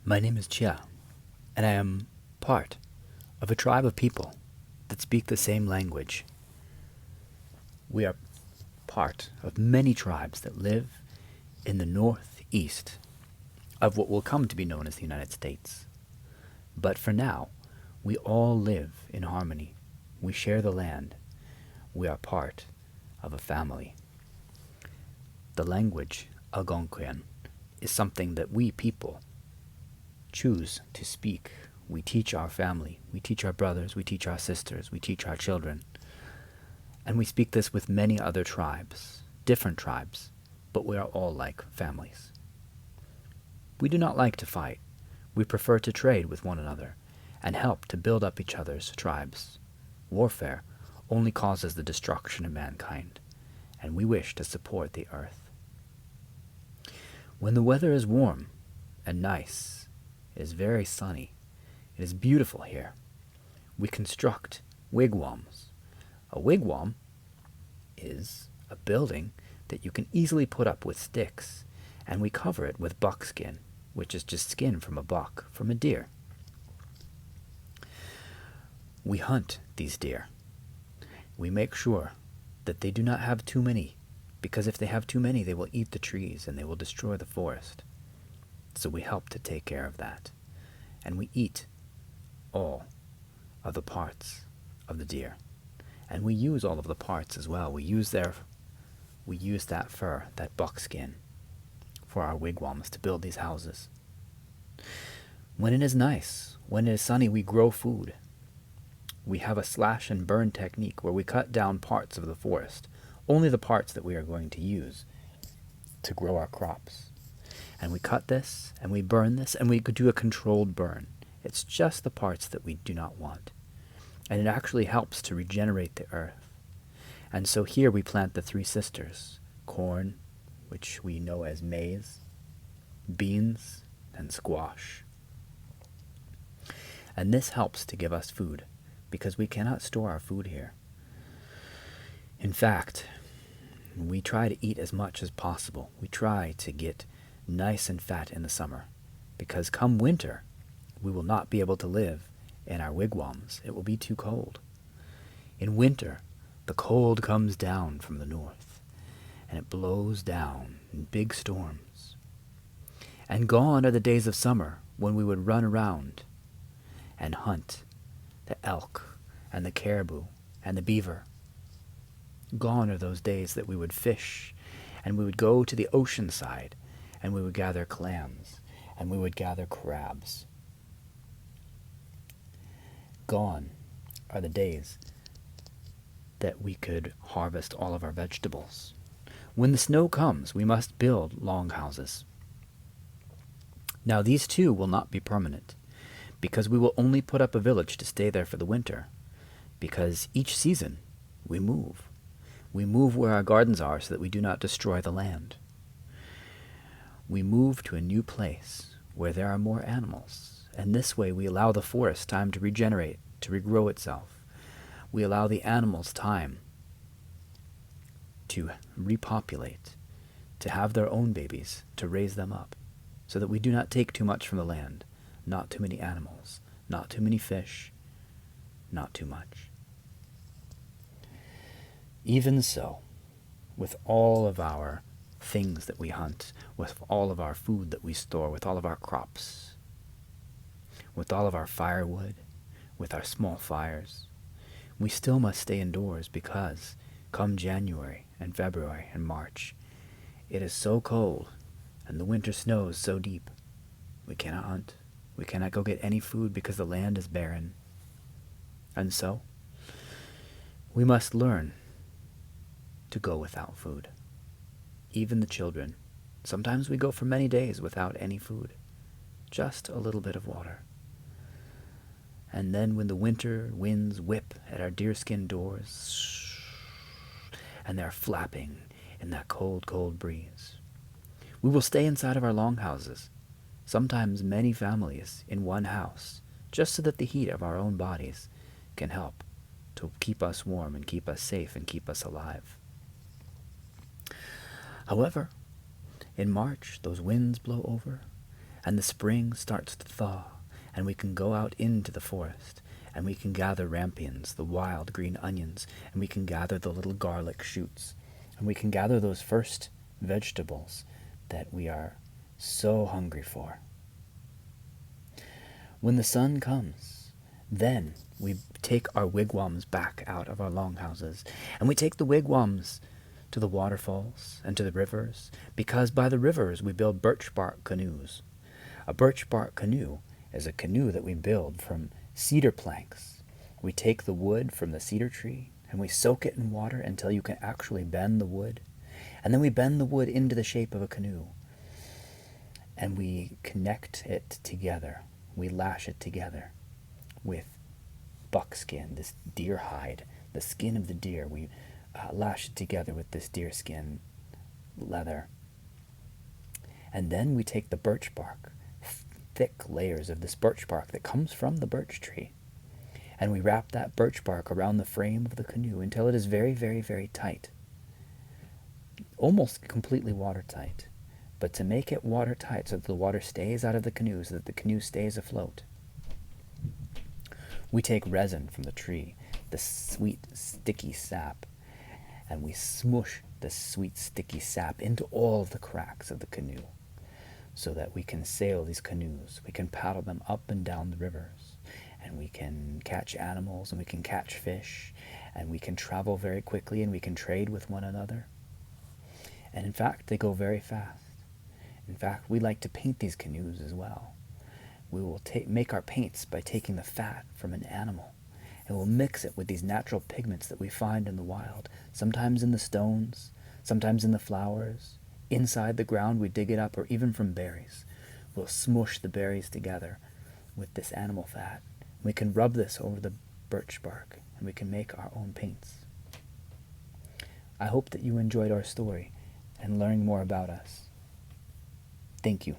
My name is Chia, and I am part of a tribe of people that speak the same language. We are part of many tribes that live in the northeast of what will come to be known as the United States. But for now, we all live in harmony. We share the land. We are part of a family. The language, Algonquian, is something that we people choose to speak. We teach our family, we teach our brothers, we teach our sisters, we teach our children. And we speak this with many other tribes, different tribes, but we are all like families. We do not like to fight. We prefer to trade with one another and help to build up each other's tribes. Warfare only causes the destruction of mankind, and we wish to support the earth. When the weather is warm and nice, it is very sunny. It is beautiful here. We construct wigwams. A wigwam is a building that you can easily put up with sticks, and we cover it with buckskin, which is just skin from a buck, from a deer. We hunt these deer. We make sure that they do not have too many, because if they have too many, they will eat the trees and they will destroy the forest. So we help to take care of that. And we eat all of the parts of the deer. And we use all of the parts as well. We use that fur, that buckskin, for our wigwams to build these houses. When it is nice, when it is sunny, we grow food. We have a slash and burn technique where we cut down parts of the forest, only the parts that we are going to use to grow our crops. And we cut this, and we burn this, and we could do a controlled burn. It's just the parts that we do not want. And it actually helps to regenerate the earth. And so here we plant the three sisters: corn, which we know as maize, beans, and squash. And this helps to give us food, because we cannot store our food here. In fact, we try to eat as much as possible. We try to get nice and fat in the summer, because come winter, we will not be able to live in our wigwams. It will be too cold. In winter, the cold comes down from the north, and it blows down in big storms. And gone are the days of summer when we would run around and hunt the elk and the caribou and the beaver. Gone are those days that we would fish, and we would go to the ocean side, and we would gather clams, and we would gather crabs. Gone are the days that we could harvest all of our vegetables. When the snow comes, we must build longhouses. Now these too will not be permanent, because we will only put up a village to stay there for the winter, because each season we move. We move where our gardens are so that we do not destroy the land. We move to a new place where there are more animals, and this way we allow the forest time to regenerate, to regrow itself. We allow the animals time to repopulate, to have their own babies, to raise them up, so that we do not take too much from the land, not too many animals, not too many fish, not too much. Even so, with all of our things that we hunt, with all of our food that we store, with all of our crops, with all of our firewood, with our small fires, we still must stay indoors, because come January and February and March, it is so cold and the winter snows so deep, we cannot hunt. We cannot go get any food because the land is barren. And so, we must learn to go without food. Even the children. Sometimes we go for many days without any food, just a little bit of water. And then when the winter winds whip at our deerskin doors, and they're flapping in that cold, cold breeze, we will stay inside of our longhouses, sometimes many families in one house, just so that the heat of our own bodies can help to keep us warm and keep us safe and keep us alive. However, in March, those winds blow over, and the spring starts to thaw, and we can go out into the forest, and we can gather rampions, the wild green onions, and we can gather the little garlic shoots, and we can gather those first vegetables that we are so hungry for. When the sun comes, then we take our wigwams back out of our longhouses, and we take the wigwams to the waterfalls and to the rivers, because by the rivers we build birchbark canoes. A birchbark canoe is a canoe that we build from cedar planks. We take the wood from the cedar tree and we soak it in water until you can actually bend the wood. And then we bend the wood into the shape of a canoe. And we connect it together. We lash it together with buckskin, this deer hide, the skin of the deer. We lash it together with this deer skin leather. And then we take the birch bark, thick layers of this birch bark that comes from the birch tree, and we wrap that birch bark around the frame of the canoe until it is very, very, very tight, almost completely watertight. But to make it watertight so that the water stays out of the canoe, so that the canoe stays afloat, we take resin from the tree, the sweet, sticky sap, and we smush the sweet, sticky sap into all of the cracks of the canoe so that we can sail these canoes. We can paddle them up and down the rivers, and we can catch animals, and we can catch fish, and we can travel very quickly, and we can trade with one another. And in fact, they go very fast. In fact, we like to paint these canoes as well. We will make our paints by taking the fat from an animal, and we'll mix it with these natural pigments that we find in the wild, sometimes in the stones, sometimes in the flowers. Inside the ground, we dig it up, or even from berries. We'll smush the berries together with this animal fat. We can rub this over the birch bark, and we can make our own paints. I hope that you enjoyed our story and learning more about us. Thank you.